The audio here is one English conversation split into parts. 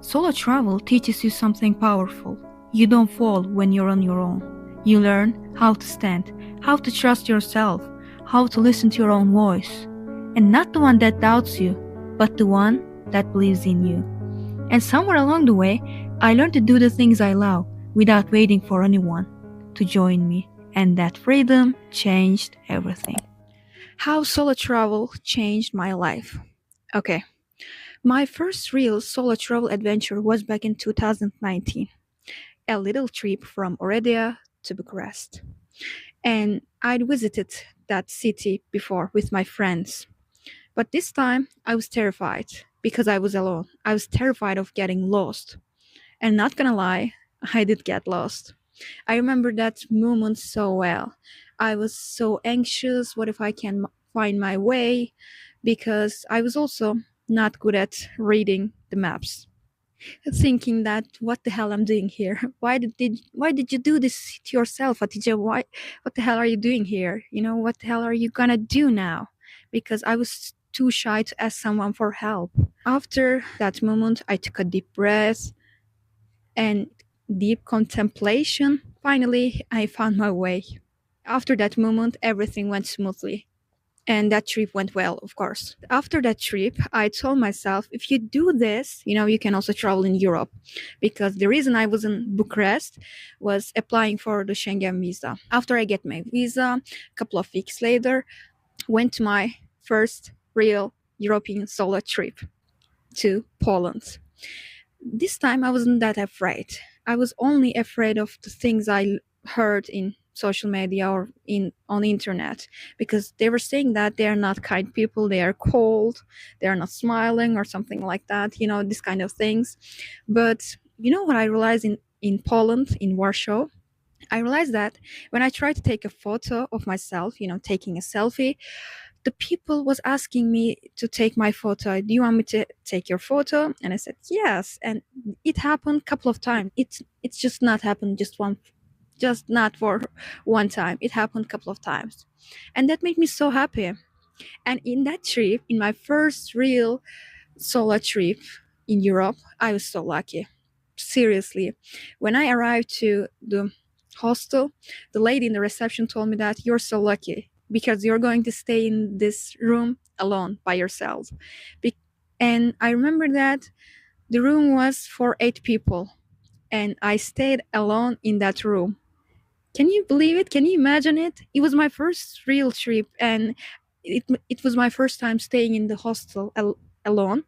Solo travel teaches you something powerful. You don't fall when you're on your own. You learn how to stand, how to trust yourself, how to listen to your own voice. And not the one that doubts you, but the one that believes in you. And somewhere along the way, I learned to do the things I love without waiting for anyone to join me. And that freedom changed everything. How solo travel changed my life. Okay. My first real solo travel adventure was back in 2019, a little trip from Oradea to Bucharest. And I'd visited that city before with my friends. But this time I was terrified because I was alone. I was terrified of getting lost. And not gonna lie, I did get lost. I remember that moment so well. I was so anxious. What if I can find my way? Because I was also not good at reading the maps. Thinking that what the hell I'm doing here? Why did you do this to yourself, Atija? What the hell are you doing here? What the hell are you gonna do now? Because I was too shy to ask someone for help. After that moment, I took a deep breath and deep contemplation. Finally, I found my way. After that moment, everything went smoothly. And that trip went well, of course. After that trip, I told myself, if you do this, you can also travel in Europe. Because the reason I was in Bucharest was applying for the Schengen visa. After I get my visa, a couple of weeks later, went to my first real European solo trip to Poland. This time I wasn't that afraid. I was only afraid of the things I heard in social media or on the internet, because they were saying that they are not kind people, they are cold, they are not smiling or something like that, this kind of things. But what I realized in Poland, in Warsaw, I realized that when I tried to take a photo of myself, taking a selfie, the people was asking me to take my photo. Do you want me to take your photo? And I said yes. And it happened a couple of times. It's just not happened just not for one time. It happened a couple of times. And that made me so happy. And in that trip, in my first real solo trip in Europe, I was so lucky. Seriously. When I arrived to the hostel, the lady in the reception told me that you're so lucky because you're going to stay in this room alone by yourself. And I remember that the room was for 8 people and I stayed alone in that room. Can you believe it? Can you imagine it? It was my first real trip, and it was my first time staying in the hostel alone,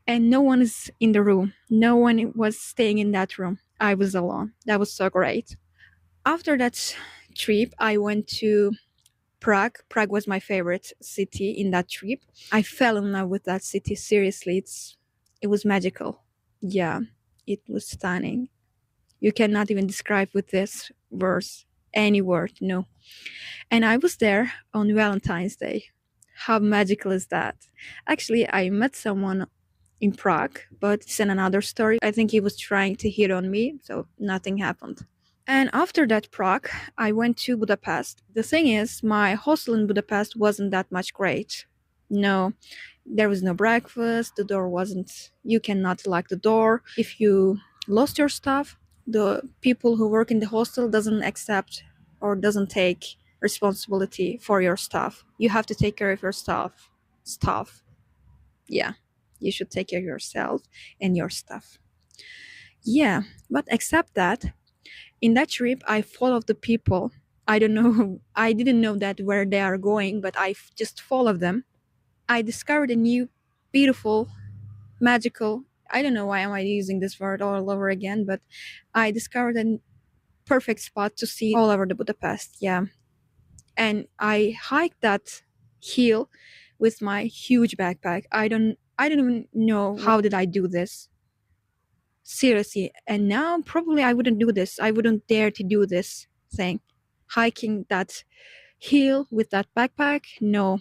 and no one is in the room. No one was staying in that room. I was alone. That was so great. After that trip, I went to Prague. Prague was my favorite city in that trip. I fell in love with that city. Seriously, it was magical. Yeah, it was stunning. You cannot even describe with this verse any word, no. And I was there on Valentine's Day. How magical is that? Actually, I met someone in Prague, but it's in another story. I think he was trying to hit on me, so nothing happened. And after that Prague, I went to Budapest. The thing is, my hostel in Budapest wasn't that much great. No, there was no breakfast, the door wasn't, you cannot lock the door. If you lost your stuff, the people who work in the hostel doesn't accept or doesn't take responsibility for your stuff. You have to take care of your stuff. Yeah, you should take care of yourself and your stuff. Yeah, but except that, in that trip, I followed the people. I don't know, I didn't know that where they are going, but I just followed them. I discovered a new, beautiful, magical, I don't know why am I using this word all over again, but I discovered a perfect spot to see all over the Budapest. Yeah. And I hiked that hill with my huge backpack. I don't even know how did I do this. Seriously. And now probably I wouldn't do this. I wouldn't dare to do this thing. Hiking that hill with that backpack? No,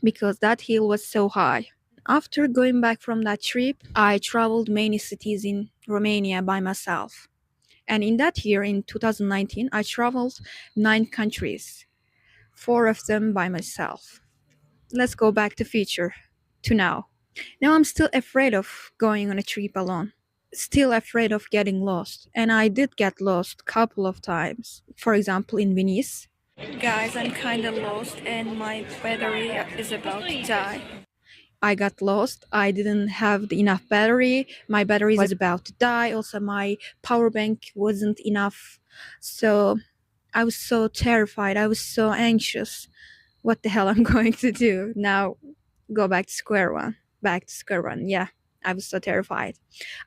because that hill was so high. After going back from that trip, I traveled many cities in Romania by myself. And in that year, in 2019, I traveled 9 countries, 4 of them by myself. Let's go back to future, to now. Now I'm still afraid of going on a trip alone. still afraid of getting lost, and I did get lost a couple of times. For example, in Venice. Guys, I'm kinda lost and my battery is about to die. I got lost. I didn't have enough battery. My battery was about to die. Also, my power bank wasn't enough. So I was so terrified. I was so anxious. What the hell I'm going to do now? Go back to square one. Back to square one. Yeah, I was so terrified.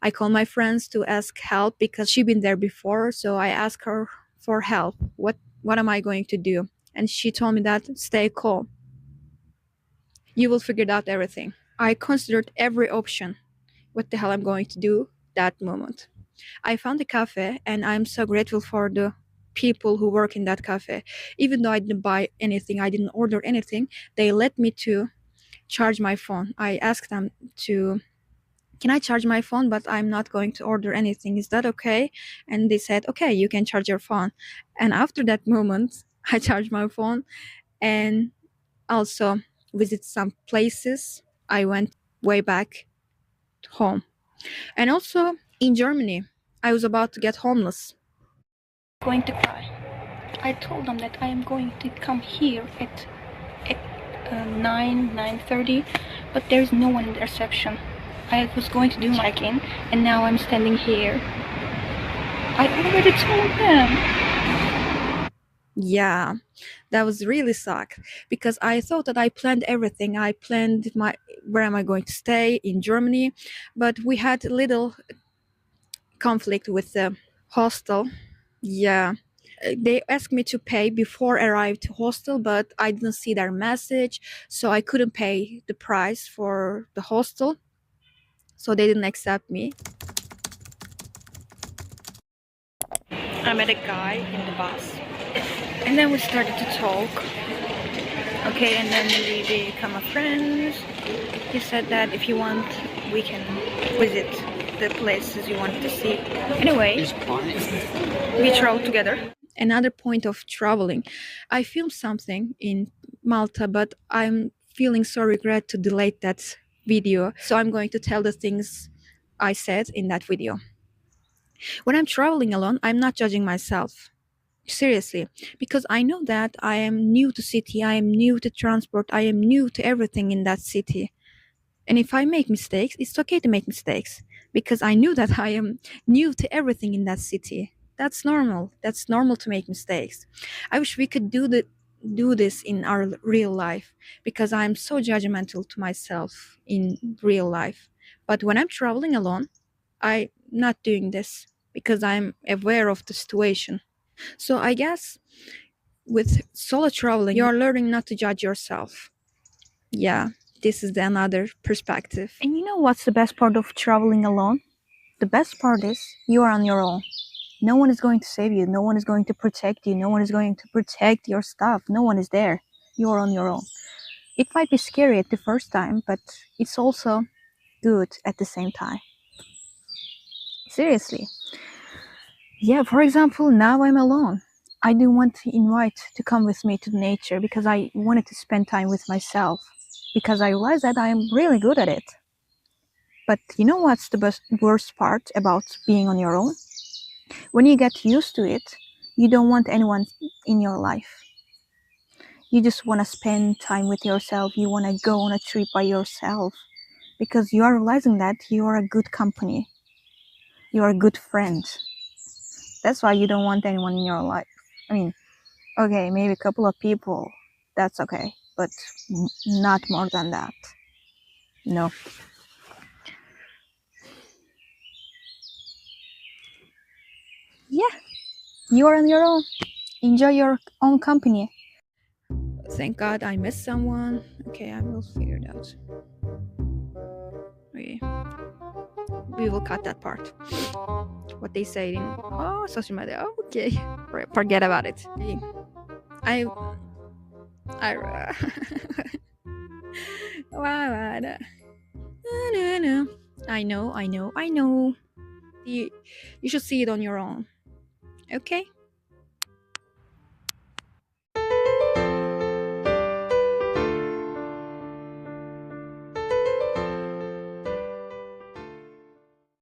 I called my friends to ask help because she'd been there before. So I asked her for help. What am I going to do? And she told me that stay calm. You will figure out everything. I considered every option. What the hell I'm going to do that moment. I found a cafe and I'm so grateful for the people who work in that cafe. Even though I didn't buy anything, I didn't order anything, they let me to charge my phone. I asked them to, can I charge my phone, but I'm not going to order anything. Is that okay? And they said, okay, you can charge your phone. And after that moment, I charged my phone and also visit some places. I went way back home. And also in Germany, I was about to get homeless. Going to cry. I told them that I am going to come here at 9:30, but there's no one in the reception. I was going to do my check-in, and now I'm standing here. I already told them. Yeah, that was really sucked because I thought that I planned everything. I planned where am I going to stay in Germany, but we had a little conflict with the hostel. Yeah. They asked me to pay before I arrived to hostel, but I didn't see their message, so I couldn't pay the price for the hostel. So they didn't accept me. I met a guy in the bus, and then we started to talk. Okay, and then we become friends. He said that if you want, we can visit the places you want to see. Anyway, we traveled together. Another point of traveling, I filmed something in Malta, but I'm feeling so regret to delete that video. So I'm going to tell the things I said in that video. When I'm traveling alone, I'm not judging myself. Seriously, because I know that I am new to city, I am new to transport, I am new to everything in that city. And if I make mistakes, it's okay to make mistakes because I knew that I am new to everything in that city. That's normal. That's normal to make mistakes. I wish we could do this in our real life because I'm so judgmental to myself in real life. But when I'm traveling alone, I'm not doing this because I'm aware of the situation. So I guess with solo traveling, you're learning not to judge yourself. Yeah, this is another perspective. And you know what's the best part of traveling alone? The best part is you are on your own. No one is going to save you. No one is going to protect you. No one is going to protect your stuff. No one is there. You are on your own. It might be scary at the first time, but it's also good at the same time. Seriously. Yeah, for example, now I'm alone. I didn't want to invite to come with me to nature because I wanted to spend time with myself because I realized that I am really good at it. But you know what's the worst part about being on your own? When you get used to it, you don't want anyone in your life. You just want to spend time with yourself. You want to go on a trip by yourself because you are realizing that you are a good company. You are a good friend. That's why you don't want anyone in your life. I mean, okay, maybe a couple of people, that's okay, but not more than that. No. Yeah, you are on your own. Enjoy your own company. Thank God I missed someone. Okay, I will figure it out. Okay. We will cut that part. What they say in social media. Oh, okay. Forget about it. I I know. You should see it on your own. Okay?